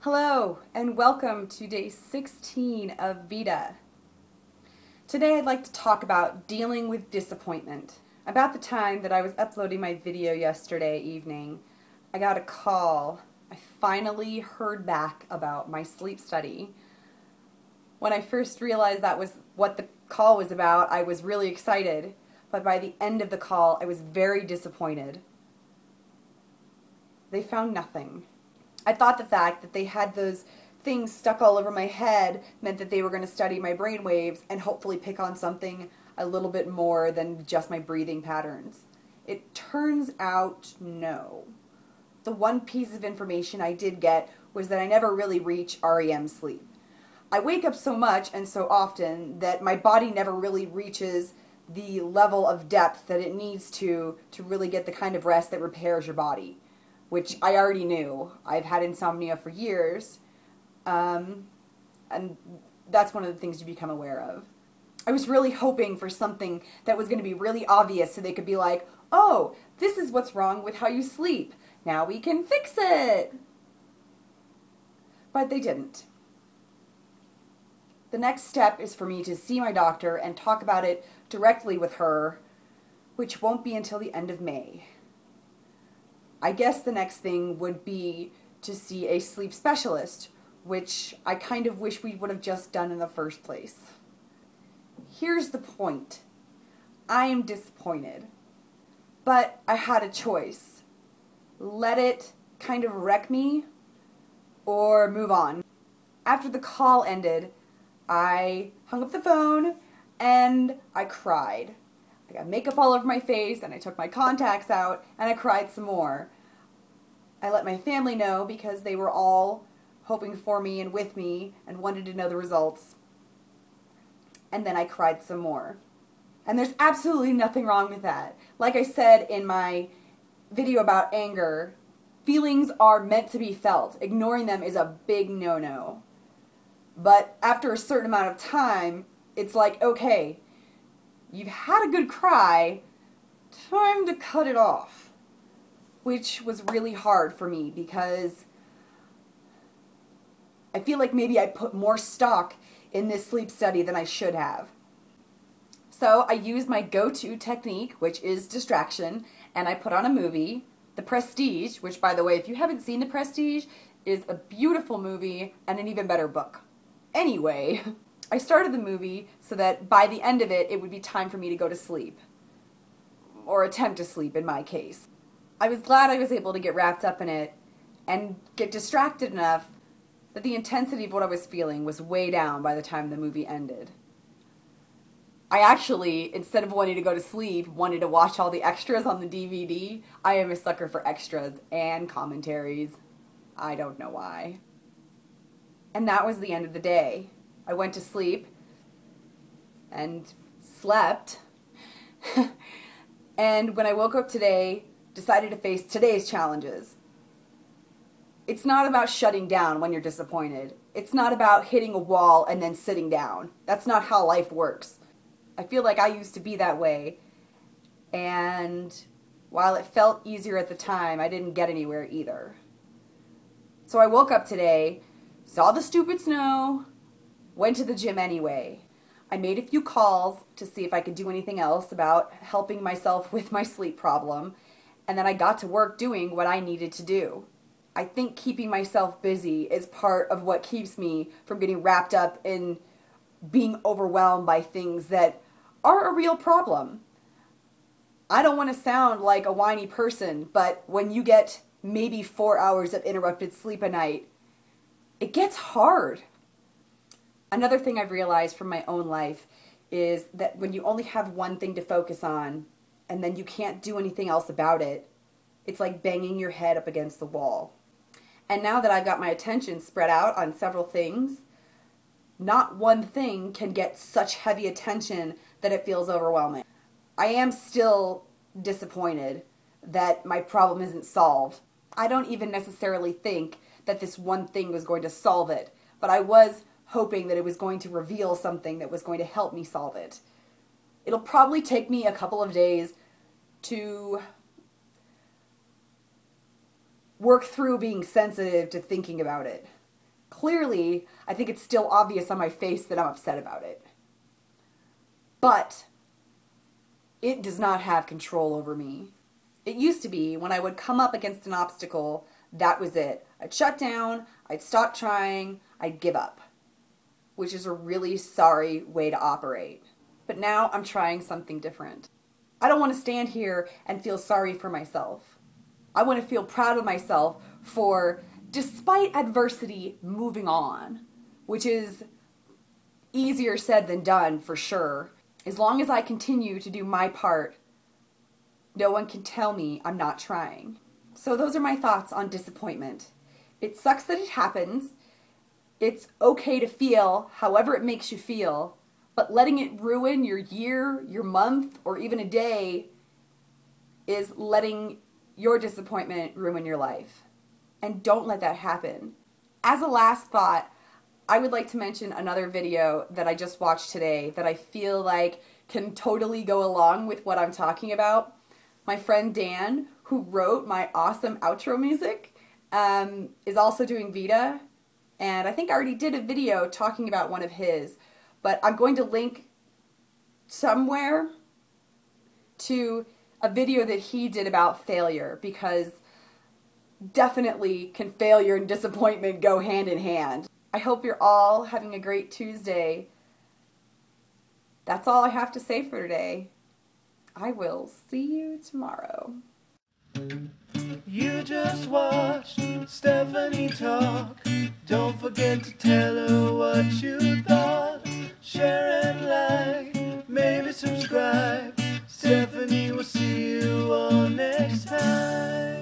Hello and welcome to day 16 of VEDA. Today I'd like to talk about dealing with disappointment. About the time that I was uploading my video yesterday evening, I got a call. I finally heard back about my sleep study. When I first realized that was what the call was about, I was really excited, but by the end of the call I was very disappointed. They found nothing. I thought the fact that they had those things stuck all over my head meant that they were going to study my brain waves and hopefully pick on something a little bit more than just my breathing patterns. It turns out no. The one piece of information I did get was that I never really reach REM sleep. I wake up so much and so often that my body never really reaches the level of depth that it needs to really get the kind of rest that repairs your body, which I already knew. I've had insomnia for years, and that's one of the things you become aware of. I was really hoping for something that was going to be really obvious so they could be like, oh, this is what's wrong with how you sleep. Now we can fix it. But they didn't. The next step is for me to see my doctor and talk about it directly with her, which won't be until the end of May. I guess the next thing would be to see a sleep specialist, which I kind of wish we would have just done in the first place. Here's the point. I am disappointed, but I had a choice. Let it kind of wreck me or move on. After the call ended, I hung up the phone and I cried. I got makeup all over my face and I took my contacts out and I cried some more. I let my family know because they were all hoping for me and with me and wanted to know the results. And then I cried some more. And there's absolutely nothing wrong with that. Like I said in my video about anger, feelings are meant to be felt. Ignoring them is a big no-no. But after a certain amount of time, it's like, okay, you've had a good cry, time to cut it off. Which was really hard for me because I feel like maybe I put more stock in this sleep study than I should have. So I used my go-to technique, which is distraction, and I put on a movie, The Prestige, which, by the way, if you haven't seen The Prestige, is a beautiful movie and an even better book. Anyway, I started the movie so that by the end of it, it would be time for me to go to sleep. Or attempt to sleep, in my case. I was glad I was able to get wrapped up in it and get distracted enough that the intensity of what I was feeling was way down by the time the movie ended. I actually, instead of wanting to go to sleep, wanted to watch all the extras on the DVD. I am a sucker for extras and commentaries. I don't know why. And that was the end of the day. I went to sleep and slept. And when I woke up today, decided to face today's challenges. It's not about shutting down when you're disappointed. It's not about hitting a wall and then sitting down. That's not how life works. I feel like I used to be that way, and while it felt easier at the time, I didn't get anywhere either. So I woke up today, saw the stupid snow, went to the gym anyway. I made a few calls to see if I could do anything else about helping myself with my sleep problem, and then I got to work doing what I needed to do. I think keeping myself busy is part of what keeps me from getting wrapped up in being overwhelmed by things that are a real problem. I don't want to sound like a whiny person, but when you get maybe 4 hours of interrupted sleep a night, it gets hard. Another thing I've realized from my own life is that when you only have one thing to focus on and then you can't do anything else about it, it's like banging your head up against the wall. And now that I've got my attention spread out on several things, not one thing can get such heavy attention that it feels overwhelming. I am still disappointed that my problem isn't solved. I don't even necessarily think that this one thing was going to solve it, but I was hoping that it was going to reveal something that was going to help me solve it. It'll probably take me a couple of days to work through being sensitive to thinking about it. Clearly, I think it's still obvious on my face that I'm upset about it. But it does not have control over me. It used to be when I would come up against an obstacle, that was it. I'd shut down, I'd stop trying, I'd give up, which is a really sorry way to operate. But now I'm trying something different. I don't want to stand here and feel sorry for myself. I want to feel proud of myself for, despite adversity, moving on, which is easier said than done for sure. As long as I continue to do my part, no one can tell me I'm not trying. So those are my thoughts on disappointment. It sucks that it happens. It's okay to feel however it makes you feel, but letting it ruin your year, your month, or even a day is letting your disappointment ruin your life. And don't let that happen. As a last thought, I would like to mention another video that I just watched today that I feel like can totally go along with what I'm talking about. My friend Dan, who wrote my awesome outro music, is also doing VEDA, and I think I already did a video talking about one of his, but I'm going to link somewhere to a video that he did about failure, because definitely can failure and disappointment go hand in hand. I hope you're all having a great Tuesday. That's all I have to say for today. I will see you tomorrow. You just watched Stephanie talk. Don't forget to tell her what you thought. Share and like, maybe subscribe. Stephanie will see you all next time.